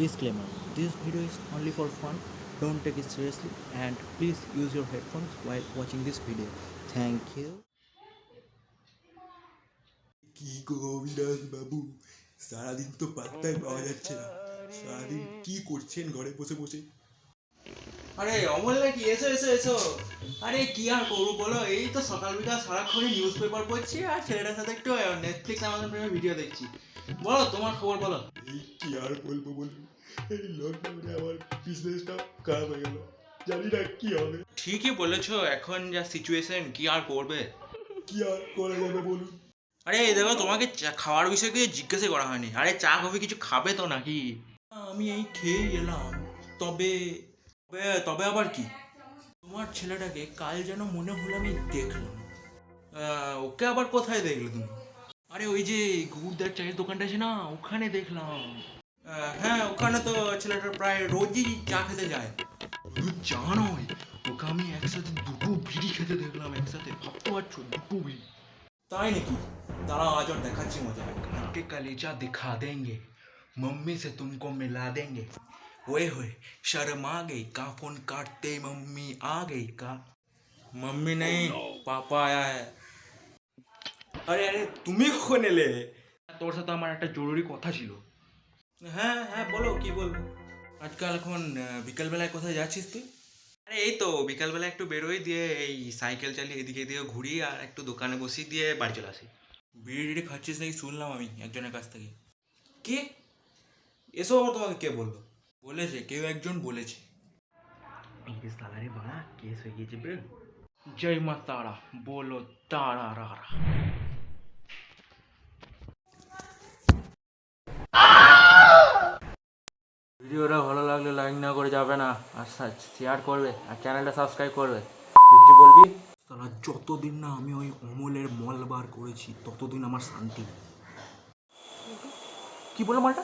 Disclaimer: this video is only for fun. Don't take it seriously and please use your headphones while watching this video. Thank you. কি গো অবিনাশ বাবু, সারাদিন তো পাত্তাই পাওয়া যাচ্ছে না। সারাদিন কি করছেন ঘরে বসে বসে? আরে অমল নাকি? এসো এসো এসো। আরে কি আর করবো বলো, এই তো সকাল বিকাল সারাক্ষণ নিউজ পেপার পড়ছি আর ছেলেটার সাথে একটু নেটফ্লিক্স আমাজন প্রাইমে ভিডিও দেখছি। বলো তোমার খবর বলো। এই কি আর বলবো বলুন, এই লকডাউনে আমার বিজনেসটা খারাপ হয়ে গেল, জানি না কি হবে। ঠিকই বলেছো, এখন যা সিচুয়েশন কি আর করবে। কি আর করা যাবে বলুন? আরে এই দেখো, তোমাকে খাওয়ার বিষয়ে কিছু জিজ্ঞাসা করা হয়নি। আরে চা কফি কিছু খাবে তো নাকি? আমি এই খেয়ে এলাম, তবে তবে তবে আবার কি? তোমার ছেলেটাকে কাল যেন মনে হলো আমি দেখলাম। ওকে আবার কোথায় দেখলে তুমি? আরে ওই যে গুড়দার চায়ের দোকানটা আছে না, ওখানে দেখলাম। হ্যাঁ, ওখানে তো ছেলেটা প্রায় রোজই চা খেতে যায়। শুধু চা নয়, ওকে আমি একসাথে দুটো বিড়ি খেতে দেখলাম একসাথে। ভাবতে পারছো, দুটো বিড়ি। তাই নাকি? দাঁড়াও আজ ওর দেখাচ্ছি মজা। के कलेजा दिखा देंगे, मम्मी से तुमको मिला देंगे। ओए होए शर्म आ गई का, फोन काटते ही मम्मी आ गई का। मम्मी नहीं, पापा आया है। আরে আরে, তুমি কখন এলে? তোর সাথে আমার একটা জরুরি কথা ছিল। হ্যাঁ হ্যাঁ, বলো কি বলবো। আজকাল এখন বিকালবেলায় কোথায় যাচ্ছিস তুই? আরে এই তো বিকালবেলা একটু বেরোই, দিয়ে এই সাইকেল চালিয়ে এদিকে এদিকে ঘুরি আর একটু দোকানে বসি, দিয়ে বাড়ি চলে আসি। বিড়ি টিড়ি খাচ্ছিস নাকি শুনলাম আমি একজনের কাছ থেকে। কে? এসব আবার তোমাকে কে বললো? বলেছে, কেউ একজন বলেছে। এই সালারে বাড়া কেস হয়ে গিয়েছে বে। জয় মা তারা, বলো তারা রা রা। ভিডিওটা ভালো লাগলে লাইক না করে যাবে না, আর শেয়ার করবে আর চ্যানেলটা সাবস্ক্রাইব করবে। তুই কিছু বলবি? তারা যতদিন না আমি ওই অমলের মল বার করেছি ততদিন আমার শান্তি। কি বললো মালটা?